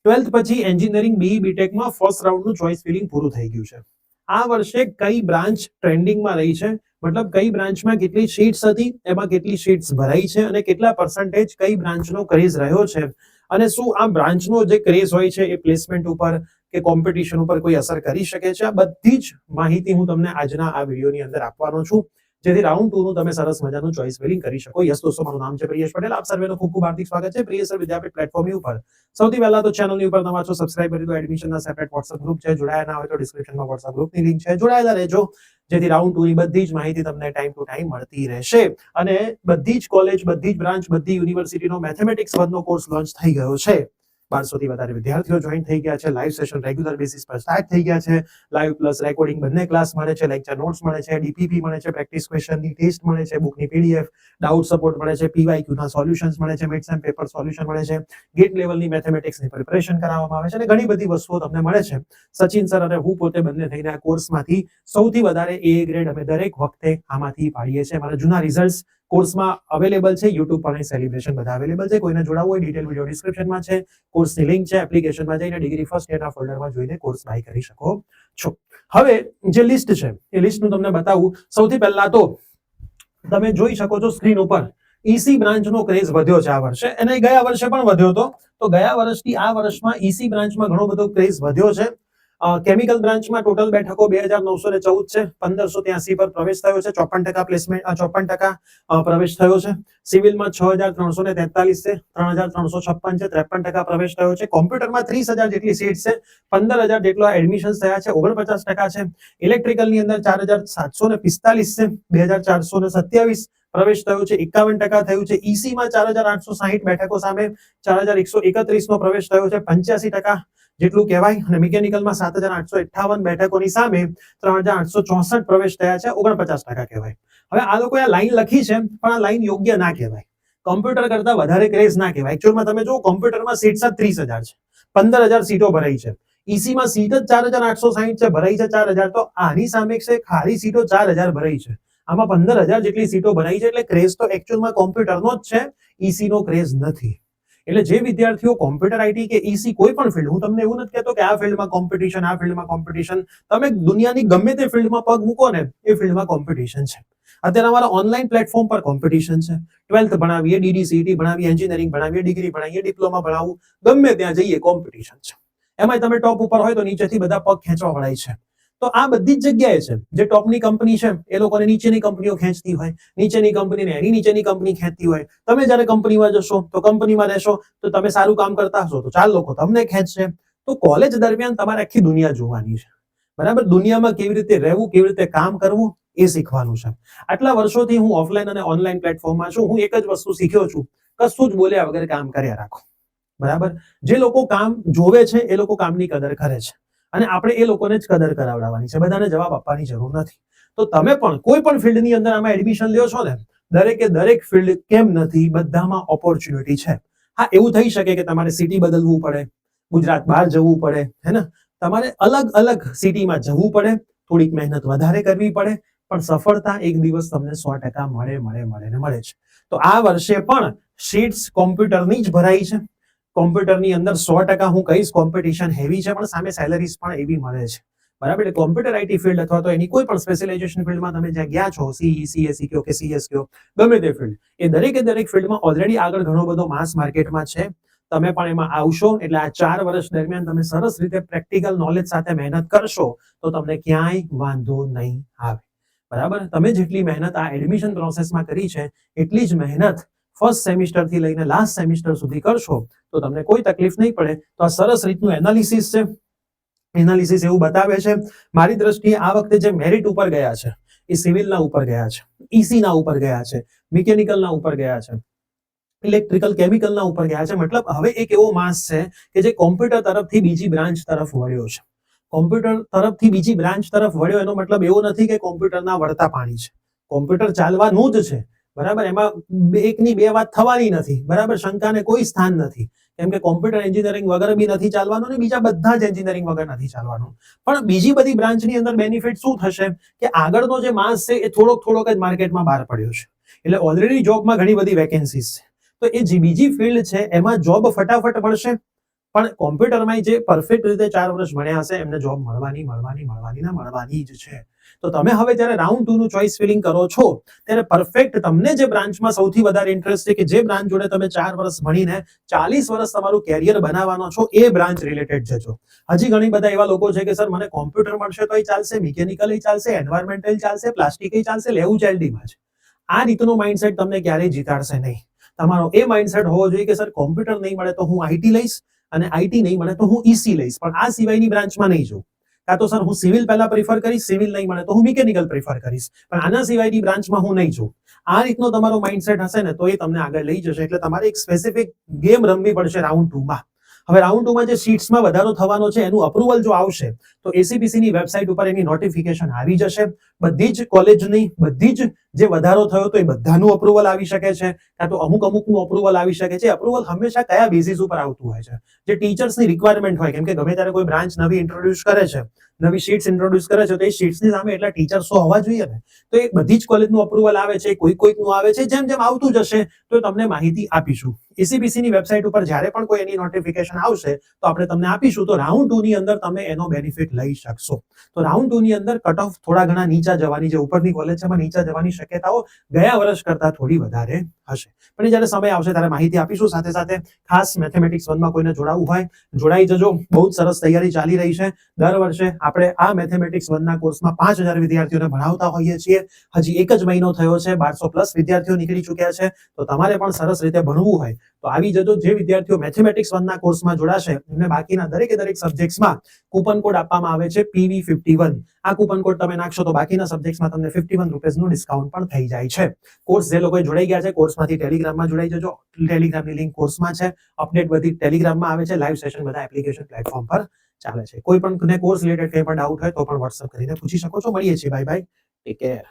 12th પછી engineering BE બીટેકમાં first રાઉન્ડનું ચોઇસ ફિલિંગ પૂરું થઈ ગયું છે. આ વર્ષે કઈ બ્રાન્ચ ટ્રેન્ડિંગમાં રહી છે, મતલબ કઈ બ્રાન્ચમાં કેટલી સીટ્સ હતી, એમાં કેટલી સીટ્સ ભરાઈ છે અને કેટલા પર્સન્ટેજ કઈ બ્રાન્ચનો ક્રેઝ રહ્યો છે, અને શું આ બ્રાન્ચનો જે ક્રેઝ હોય છે એ પ્લેસમેન્ટ ઉપર કે કોમ્પિટિશન ઉપર કોઈ અસર કરી શકે છે. આ બધી જ માહિતી હું તમને આજના આ વિડીયોની અંદર આપવાનો છું, જેથી રાઉન્ડ 2 નું તમે સરસ મજાનું ચોઇસ ફિલિંગ કરી શકો. યસ દોસ્તો, મારું નામ છે પ્રિયેશ પટેલ. આપ સર્વેનું ખૂબ ખૂબ હાર્દિક સ્વાગત છે પ્રિયેશ વિદ્યાપીઠ પ્લેટફોર્મની ઉપર. સૌથી પહેલા તો ચેનલની ઉપર નવા છો, સબસ્ક્રાઇબ કરી દો. એડમિશનના સેપરેટ વોટ્સએપ ગ્રુપ છે, જોડાયા ના હોય તો ડિસ્ક્રિપ્શનમાં વોટ્સએપ ગ્રુપની લિંક છે, જોડાયેલા રહેજો, જેથી રાઉન્ડ 2 ની બધી જ માહિતી તમને ટાઈમ ટુ ટાઈમ મળતી રહેશે. અને બધી જ કોલેજ, બધી જ બ્રાન્ચ, બધી યુનિવર્સિટીનો મેથેમેટિક્સ 1 નો કોર્સ લોન્ચ થઈ ગયો છે. 1200 થી વધારે વિદ્યાર્થીઓ જોઈન થઈ ગયા છે. લાઈવ સેશન રેગ્યુલર બેસિસ પર સ્ટાર્ટ થઈ ગયા છે. લાઈવ પ્લસ રેકોર્ડિંગ બંને ક્લાસ મળે છે, લેક્ચર નોટ્સ મળે છે, ડીપીપી મળે છે, પ્રેક્ટિસ ક્વેશ્ચનની ટેસ્ટ મળે છે, બુકની પીડીએફ, ડાઉટ સપોર્ટ મળે છે, પીવાયક્યુ ના સોલ્યુશન્સ મળે છે, મિડ્સ એન્ડ પેપર સોલ્યુશન મળે છે, ગેટ લેવલની મેથેમેટિક્સની પ્રિપરેશન કરાવવામાં આવે છે અને ઘણી બધી વસ્તુઓ તમને મળે છે. સચિન સર અને હું પોતે બંને થઈને આ કોર્સમાંથી સૌથી વધારે A ગ્રેડ અમે દરેક વખતે આમાંથી પાડીએ છીએ. મારા જૂના રિઝલ્ટ્સ કોર્સમાં અવેલેબલ છે, યુટ્યુબ પર સેલિબ્રેશન બધા અવેલેબલ છે. કોઈને જોડાવવું હોય ડિટેલ વિડીયો ડિસ્ક્રિપ્શનમાં છે, કોર્સની લિંક છે. એપ્લિકેશનમાં જઈને ડિગ્રી ફર્સ્ટ યરના ફોલ્ડરમાં જોઈને કોર્સ બાય કરી શકો છો. હવે જે લિસ્ટ છે એ લિસ્ટનું તમને બતાવું. સૌથી પહેલા તો તમે જોઈ શકો છો સ્ક્રીન ઉપર, ઈસી બ્રાન્ચનો ક્રેઝ વધ્યો છે આ વર્ષે, અને ગયા વર્ષે પણ વધ્યો હતો. તો ગયા વર્ષથી આ વર્ષમાં ઈસી બ્રાન્ચમાં ઘણો બધો ક્રેઝ વધ્યો છે. કેમિકલ બ્રાન્ચમાં ટોટલ બેઠકો 2914 છે, 1583 પર પ્રવેશ થયો છે, 54% પ્લેસમેન્ટ, 54% પ્રવેશ થયો છે. સિવિલમાં 6343 છે, 3356 છે, 53% પ્રવેશ થયો છે. કોમ્પ્યુટરમાં 30000 જેટલી સીટ છે, 15000 જેટલા એડમિશન્સ થયા છે, 49% છે. ઇલેક્ટ્રિકલની અંદર 4745 છે, 2427 પ્રવેશ થયો છે, 51% થયું છે. ઈસીમાં 4860 બેઠકો સામે 4131 નો પ્રવેશ થયો છે, 85% જેટલું કહેવાય. અને મિકેનિકલમાં 7858 બેઠકોની સામે 3864 પ્રવેશ થયા છે, 49% કહેવાય. હવે આ લોકોએ આ લાઈન લખી છે, પણ આ લાઈન યોગ્ય ના કહેવાય. કોમ્પ્યુટર કરતા વધારે ક્રેઝ ના કહેવાય. એકચ્યુઅલમાં તમે જો કોમ્પ્યુટરમાં સીટ 30000 છે, 15000 સીટો ભરાઈ છે. ઈસીમાં સીટ જ 4860 છે, ભરાઈ છે 4000. તો આની સામે છે ખાલી સીટો 4000 ભરાઈ છે, આમાં 15000 જેટલી સીટો ભરાઈ છે. એટલે ક્રેઝ તો એકચ્યુઅલમાં કોમ્પ્યુટરનો જ છે, ઈસી નો ક્રેઝ નથી. એટલે જે વિદ્યાર્થીઓ કોમ્પ્યુટર આઈટી કે ઈસી કોઈ પણ ફિલ્ડ, હું તમને એવું નથી કહેતો કે આ ફિલ્ડમાં કોમ્પિટિશન, આ ફિલ્ડમાં કોમ્પિટિશન, તમે દુનિયાની ગમે તે ફિલ્ડમાં પગ મૂકો ને એ ફિલ્ડમાં કોમ્પિટિશન છે. અત્યારે અમારા ઓનલાઈન પ્લેટફોર્મ પર કોમ્પિટિશન છે. 12th ભણાવીએ, ડીડીસીટી ભણાવીએ, એન્જિનિયરિંગ ભણાવીએ, ડિગ્રી ભણાવીએ, ડિપ્લોમા ભણાવું, ગમે ત્યાં જઈએ કોમ્પિટિશન છે. એમાં તમે ટોપ ઉપર હોય તો નીચેથી બધા પગ ખેંચવા વળાય છે. તો આ બધી જ જગ્યાએ છે. જે ટોપની કંપની છે એ લોકોને નીચેની કંપનીઓ ખેંચતી હોય, નીચેની કંપનીને એની નીચેની કંપની ખેંચતી હોય. તમે જ્યારે કંપનીમાં જશો તો કંપનીમાં રહેશો તો તમે સારું કામ કરતા હશો તો 4 લોકો તમને ખેંચશે. તો કોલેજ દરમિયાન તમારે આખી દુનિયા જોવાની છે, બરાબર. દુનિયામાં કેવી રીતે રહેવું, કેવી રીતે કામ કરવું એ શીખવાનું છે. આટલા વર્ષોથી હું ઓફલાઈન અને ઓનલાઈન પ્લેટફોર્મમાં છું. હું એક જ વસ્તુ શીખ્યો છું, કશું જ બોલ્યા વગર કામ કર્યા રાખો, બરાબર. જે લોકો કામ જોવે છે એ લોકો કામની કદર કરે છે, અને આપણે એ લોકોને જ કદર કરાવડાવવાની છે. બધાને જવાબ આપવાની જરૂર નથી. તો તમે પણ કોઈ પણ ફિલ્ડની અંદર આમાં એડમિશન લ્યો છો ને, દરેકે દરેક ફિલ્ડ કેમ નથી, બધામાં ઓપોર્ચ્યુનિટી છે. હા, એવું થઈ શકે કે તમારે સિટી બદલવું પડે, ગુજરાત બહાર જવું પડે, હે ને, તમારે અલગ અલગ સિટીમાં જવું પડે, થોડીક મહેનત વધારે કરવી પડે, પણ સફળતા એક દિવસ તમને 100% મળે છે. તો આ વર્ષે પણ સીટ્સ કોમ્પ્યુટરની જ ભરાઈ છે. કોમ્પ્યુટરની અંદર 100% હું કહીશ કોમ્પિટિશન હેવી છે, પણ સામે સેલરીઝ પણ એવી મળે છે, બરાબર. એટલે કોમ્પ્યુટર આઈટી ફિલ્ડ અથવા તો એની કોઈ પણ સ્પેશિયલાઇઝેશન ફિલ્ડમાં તમે જ્યાં ગયા છો, સીઈ, સીએસઈ કયો કે સીએસ કયો, ગમે તે ફિલ્ડ, એ દરેક ફિલ્ડમાં ઓલરેડી આગળ ઘણો બધો માસ માર્કેટમાં છે. તમે પણ એમાં આવશો એટલે આ 4 વર્ષ દરમિયાન તમે સરસ રીતે પ્રેક્ટિકલ નોલેજ સાથે મહેનત કરશો તો તમને ક્યાંય વાંધો નહીં આવે, બરાબર. તમે જેટલી મહેનત આ એડમિશન પ્રોસેસમાં કરી છે એટલી જ મહેનત ફર્સ્ટ સેમિસ્ટર થી લઈને લાસ્ટ સેમિસ્ટર સુધી કરશો તો તમને કોઈ તકલીફ નહીં પડે. તો આ સરસ રીતનું એનાલિસિસ છે. એનાલિસિસ એવું બતાવે છે, મારી દ્રષ્ટિએ આ વખતે જે મેરિટ ઉપર ગયા છે એ સિવિલના ઉપર ગયા છે, ઈસીના ઉપર ગયા છે, મિકેનિકલના ઉપર ગયા છે, ઇલેક્ટ્રિકલ કેમિકલના ઉપર ગયા છે. મતલબ હવે એક એવો માસ છે કે જે કોમ્પ્યુટર તરફથી બીજી બ્રાન્ચ તરફ વળ્યો છે. કોમ્પ્યુટર તરફથી બીજી બ્રાન્ચ તરફ વળ્યો એનો મતલબ એવો નથી કે કોમ્પ્યુટરના વળતા પાણી છે. કોમ્પ્યુટર ચાલવાનું જ છે, બરાબર. એમાં એકની બે વાત થવાની નથી, બરાબર. શંકાને કોઈ સ્થાન નથી, કેમ કે કોમ્પ્યુટર એન્જિનિયરિંગ વગર બી નથી ચાલવાનું ને બીજા બધા જ એન્જિનિયરિંગ વગર નથી ચાલવાનું. પણ બીજી બધી બ્રાન્ચની અંદર બેનિફિટ શું થશે કે આગળનો જે માસ છે એ થોડોક જ માર્કેટમાં બહાર પડ્યો છે. એટલે ઓલરેડી જોબમાં ઘણી બધી વેકેન્સીઝ છે. તો એ જે બીજી ફિલ્ડ છે એમાં જોબ ફટાફટ મળશે, પણ કોમ્પ્યુટરમાં જે પરફેક્ટ રીતે 4 વર્ષ ભણ્યા હશે એમને જોબ મળવાની જ છે. તો તમે હવે જ્યારે રાઉન્ડ 2 નું ચોઇસ ફિલિંગ કરો છો ત્યારે પરફેક્ટ તમને જે બ્રાન્ચમાં સૌથી વધારે ઇન્ટરેસ્ટ છે કે જે બ્રાન્ચ જોડે તમે 4 વર્ષ ભણીને 40 વર્ષ તમારું કેરિયર બનાવવાનો છો એ બ્રાન્ચ રિલેટેડ જજો. હજી ઘણી બધા એવા લોકો છે કે સર મને કોમ્પ્યુટર મળશે તોય ચાલશે, મિકેનિકલ ચાલશે, એન્વાયરમેન્ટલ ચાલશે, પ્લાસ્ટિક ચાલશે, લેવું જ LD માં છે. આ રીતનું માઇન્ડસેટ તમને ક્યારેય જીતાડશે નહીં. તમારો એ માઇન્ડસેટ હોવો જોઈએ કે સર કોમ્પ્યુટર નહીં મળે તો હું IT લઈશ અને IT નહીં મળે તો હું EC લઈશ, પણ આ સિવાયની બ્રાન્ચમાં નહીં જઉં. કાં તો સર હું સિવિલ પહેલા પ્રિફર કરીશ, સિવિલ નહીં મળે તો હું મિકેનિકલ પ્રિફર કરીશ, પણ આના સિવાયની બ્રાન્ચમાં હું નહીં જઉં. આ રીતનો તમારો માઇન્ડસેટ હશે ને તો એ તમને આગળ લઈ જશે. એટલે તમારે એક સ્પેસિફિક ગેમ રમવી પડશે રાઉન્ડ 2 માં. હવે રાઉન્ડ 2 માં જે સીટ્સમાં વધારો થવાનો છે એનું અપ્રુવલ જો આવશે તો ACPC ની વેબસાઇટ ઉપર એની નોટિફિકેશન આવી જશે. બધી જ કોલેજની બધી જ જે વધારો થયો તો એ બધાનું અપ્રુવલ આવી શકે છે, કાં તો અમુકનું અપ્રુવલ આવી શકે છે. અપ્રુવલ હંમેશા કયા બેઝિસ ઉપર આવતું હોય છે? જે ટીચર્સની રિક્વાયરમેન્ટ હોય, કેમ કે ગમે ત્યારે કોઈ બ્રાન્ચ નવી ઇન્ટ્રોડ્યુસ કરે છે, નવી શીટ્સ ઇન્ટ્રોડ્યુસ કરે છે, તો એ શીટ્સની સામે એટલા ટીચર્સ તો હોવા જોઈએ ને. તો એ બધી જ કોલેજનું અપ્રુવલ આવે છે, કોઈકનું આવે છે. જેમ જેમ આવતું જશે તો તમને માહિતી આપીશું. ACPC ની વેબસાઇટ ઉપર જ્યારે પણ કોઈ એની નોટિફિકેશન આવશે તો આપણે તમને આપીશું. તો રાઉન્ડ 2 ની અંદર તમે એનો બેનિફિટ લઈ શકશો. તો રાઉન્ડ 2 ની અંદર કટ ઓફ થોડા ઘણા નીચા જવાની, જે ઉપરની કોલેજ છે એમાં નીચા જવાની શક્યતાઓ ગયા વર્ષ કરતા થોડી વધારે હશે. પણ જ્યારે સમય આવશે ત્યારે માહિતી આપીશું. સાથે સાથે ખાસ મેથેમેટિક્સ 1 માં કોઈને જોડાવું હોય જોડાઈ જજો. બહુ જ સરસ તૈયારી ચાલી રહી છે. દર વર્ષે આપણે આ મેથેમેટિક્સ 1 ના કોર્સમાં 5000 વિદ્યાર્થીઓને ભણાવતા હોઈએ છીએ. હજી એક જ મહિનો થયો છે, 1200+ વિદ્યાર્થીઓ નીકળી ચૂક્યા છે. તો તમારે પણ સરસ રીતે ભણવું હોય તો આવી જજો. જે વિદ્યાર્થીઓ મેથેમેટિક્સ 1 ના કોર્સમાં જોડાશે એમને બાકીના દરેક સબ્જેક્ટ્સમાં કૂપન કોડ આપવામાં આવે છે PV51. આ કૂપન કોડ તમે નાખશો તો બાકીના સબ્જેક્ટ્સમાં તમને 51 રૂપિયાનું ડિસ્કાઉન્ટ પણ થઈ જાય છે. કોર્સ જે લોકો જોડાઈ ગયા છે કોર્સમાંથી ટેલિગ્રામમાં જોડાઈ જજો. ટેલિગ્રામની લિંક કોર્સમાં છે. અપડેટ બધી ટેલિગ્રામમાં આવે છે. લાઈવ સેશન બધા એપ્લિકેશન પ્લેટફોર્મ પર ચાલે છે. કોઈ પણ કોર્સ રિલેટેડ કંઈ પણ ડાઉટ હોય તો પણ WhatsApp કરીને પૂછી શકો છો. મળીએ છીએ. Bye bye, take care.